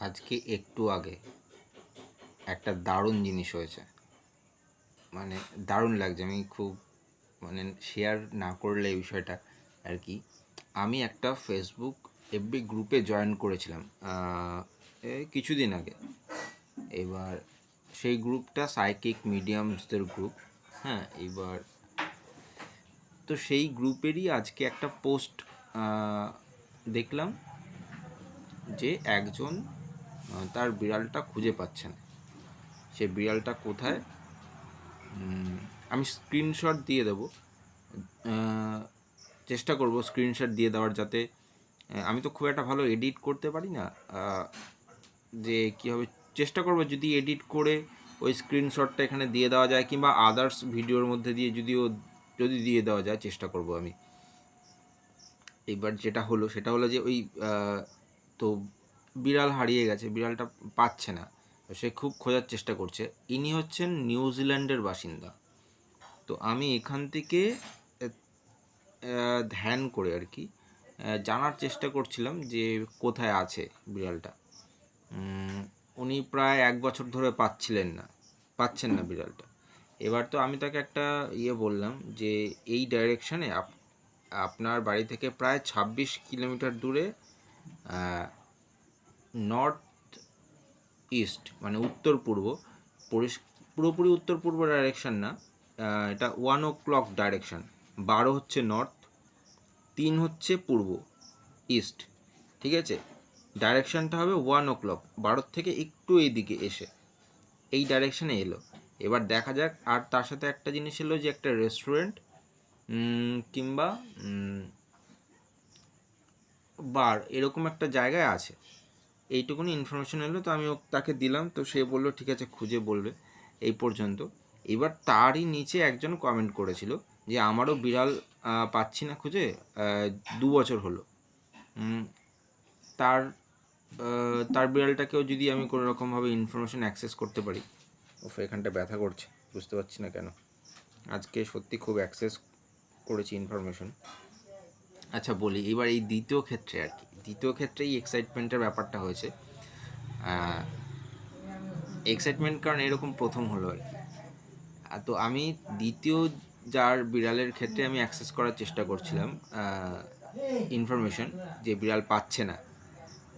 আজকে একটু আগে একটা দারুণ জিনিস হয়েছে, মানে দারুণ লাগছে। আমি খুব শেয়ার না করলে এই বিষয়টা আর কি। আমি একটা ফেসবুক এফবি গ্রুপে জয়েন করেছিলাম এই কিছুদিন আগে। এবার সেই গ্রুপটা সাইকিক মিডিয়ামসদের গ্রুপ। হ্যাঁ, এবার তো সেই গ্রুপেরই আজকে একটা পোস্ট দেখলাম যে একজন তার বিড়ালটা খুঁজে পাচ্ছে না। সে বিড়ালটা কোথায়, আমি স্ক্রিনশট দিয়ে দেবো, চেষ্টা করব স্ক্রিনশট দিয়ে দেওয়ার, যাতে আমি তো খুব একটা ভালো এডিট করতে পারি না, যে কীভাবে চেষ্টা করব যদি এডিট করে ওই স্ক্রিনশটটা এখানে দিয়ে দেওয়া যায়, কিংবা আদার্স ভিডিওর মধ্যে দিয়ে যদি দিয়ে দেওয়া যায় চেষ্টা করব আমি। এবার যেটা হলো সেটা হলো যে ওই তো বিড়াল হারিয়ে গেছে, বিড়ালটা পাচ্ছে না, সে খুব খোঁজার চেষ্টা করছে। ইনি হচ্ছেন নিউজিল্যান্ডের বাসিন্দা। তো আমি এখান থেকে ধ্যান করে আর কি জানার চেষ্টা করছিলাম যে কোথায় আছে বিড়ালটা। উনি প্রায় 1 বছর ধরে পাচ্ছেন না বিড়ালটা। এবার তো আমি তাকে একটা বললাম যে এই ডাইরেকশানে আপনার বাড়ি থেকে প্রায় 26 কিলোমিটার দূরে নর্থ ইস্ট মানে উত্তর পূর্ব, পুরোপুরি উত্তর পূর্ব ডাইরেকশান না, এটা 1 o'clock ডাইরেকশান। 12 হচ্ছে নর্থ, 3 হচ্ছে পূর্ব ইস্ট, ঠিক আছে? ডাইরেকশানটা হবে 1 o'clock, 12 থেকে একটু এইদিকে এসে এই ডাইরেকশানে এলো। এবার দেখা যাক। আর তার সাথে একটা জিনিস এলো যে একটা রেস্টুরেন্ট কিংবা বার এরকম একটা জায়গায় আছে, এইটুকুনি ইনফরমেশন এলো। তো আমি তাকে দিলাম, তো সে বললো ঠিক আছে খুঁজে বলবে, এই পর্যন্ত। এবার তারই নিচে একজন কমেন্ট করেছিল যে আমারও বিড়াল পাচ্ছি না খুঁজে, 2 বছর হলো। তার বিড়ালটাকেও যদি আমি কোনো রকমভাবে ইনফরমেশন অ্যাক্সেস করতে পারি। এখানটা ব্যথা করছে, বুঝতে পারছি না কেন। আজকে সত্যি খুব অ্যাক্সেস করেছি ইনফরমেশন। আচ্ছা বলি, এবার এই দ্বিতীয় ক্ষেত্রে এই এক্সাইটমেন্টের ব্যাপারটা হয়েছে। এক্সাইটমেন্ট কারণ এরকম প্রথম হলো আর কি। তো আমি দ্বিতীয় যার বিড়ালের ক্ষেত্রে আমি অ্যাক্সেস করার চেষ্টা করছিলাম ইনফরমেশন, যে বিড়াল পাচ্ছে না।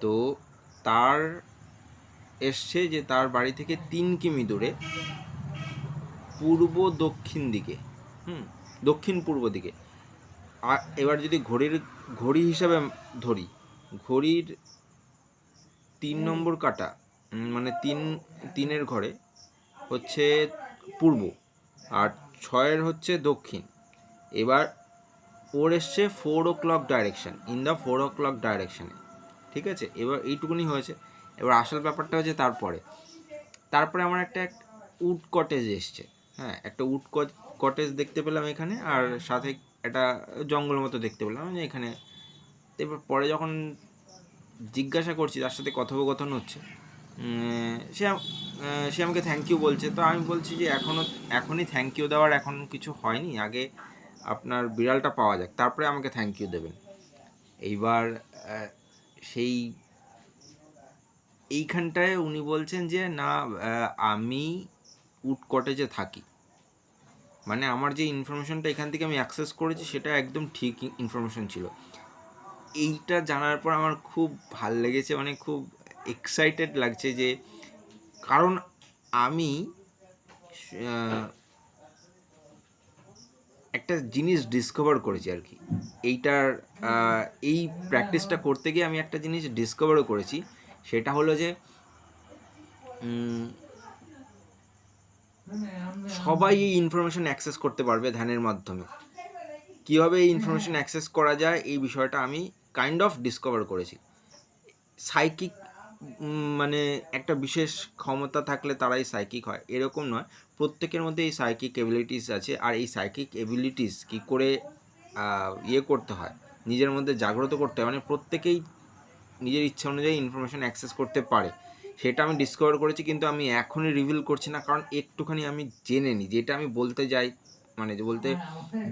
তো তার এসছে যে তার বাড়ি থেকে 3 কিমি দূরে পূর্ব দক্ষিণ দিকে, দক্ষিণ পূর্ব দিকে। আর এবার যদি ঘড়ি হিসাবে ধরি, ঘড়ির 3 নম্বর কাটা, মানে তিনের ঘরে হচ্ছে পূর্ব, আর 6-এর হচ্ছে দক্ষিণ। এবার ওর এসছে 4 o'clock direction, in the 4 o'clock ডাইরেকশানে, ঠিক আছে? এবার এইটুকুনি হয়েছে। এবার আসল ব্যাপারটা হচ্ছে তারপরে আমার একটা উড কটেজ এসছে। হ্যাঁ, একটা উড কটেজ দেখতে পেলাম এখানে, আর সাথে একটা জঙ্গল মতো দেখতে পেলাম যে এখানে। এবার পরে যখন জিজ্ঞাসা করছি, তার সাথে কথোপকথন হচ্ছে, সে আমাকে থ্যাংক ইউ বলছে। তো আমি বলছি যে এখনই থ্যাংক ইউ দেওয়ার এখন কিছু হয়নি, আগে আপনার বিড়ালটা পাওয়া যাক, তারপরে আমাকে থ্যাংক ইউ দেবেন। এইবার এইখানটায় উনি বলছেন যে না, আমি উড কটেজে থাকি, মানে আমার যে ইনফরমেশনটা এখান থেকে আমি অ্যাক্সেস করেছি সেটা একদম ঠিক ইনফরমেশন ছিল। এইটা জানার পর আমার খুব ভাল লেগেছে, মানে খুব এক্সাইটেড লাগছে, যে কারণ আমি একটা জিনিস ডিসকভার করেছি আর কি। এই প্র্যাকটিসটা করতে গিয়ে আমি একটা জিনিস ডিসকভারও করেছি, সেটা হলো যে সবাই এই ইনফরমেশন অ্যাক্সেস করতে পারবে ধ্যানের মাধ্যমে। কীভাবে এই ইনফরমেশন অ্যাক্সেস করা যায় এই বিষয়টা আমি কাইন্ড অফ ডিসকভার করেছি। সাইকিক মানে একটা বিশেষ ক্ষমতা থাকলে তারাই সাইকিক হয় এরকম নয়, প্রত্যেকের মধ্যে এই সাইকিক এবিলিটিস আছে। আর এই সাইকিক এবিলিটিস কী করে করতে হয়, নিজের মধ্যে জাগ্রত করতে হয়, মানে প্রত্যেকেই নিজের ইচ্ছা অনুযায়ী ইনফরমেশন অ্যাক্সেস করতে পারে, সেটা আমি ডিসকভার করেছি। কিন্তু আমি এখনই রিভিল করছি না, কারণ একটুখানি আমি জেনে নিই, যেটা আমি বলতে যাই, মানে যে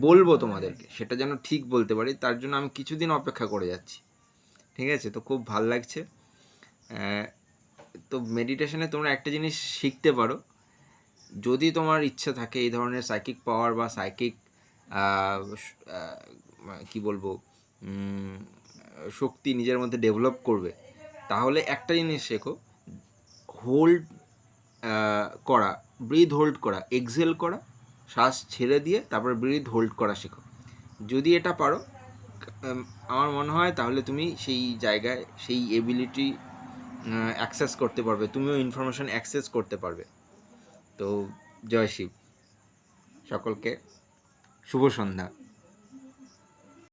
বলবো তোমাদেরকে, সেটা যেন ঠিক বলতে পারি, তার জন্য আমি কিছুদিন অপেক্ষা করে যাচ্ছি, ঠিক আছে? তো খুব ভাল লাগছে। তো মেডিটেশনে তোমরা একটা জিনিস শিখতে পারো, যদি তোমার ইচ্ছা থাকে এই ধরনের সাইকিক পাওয়ার বা সাইকিক কি বলবো শক্তি নিজের মধ্যে ডেভেলপ করবে, তাহলে একটা জিনিস শেখো, হোল্ড করা, ব্রিথ হোল্ড করা, এক্সহেল করা, শ্বাস ছেড়ে দিয়ে তারপরে ব্রিথ হোল্ড করা শেখো। যদি এটা পারো আমার মনে হয় তাহলে তুমি সেই জায়গায় সেই এবিলিটি অ্যাক্সেস করতে পারবে, তুমিও ইনফরমেশন অ্যাক্সেস করতে পারবে। তো জয় শিব, সকলকে শুভ সন্ধ্যা।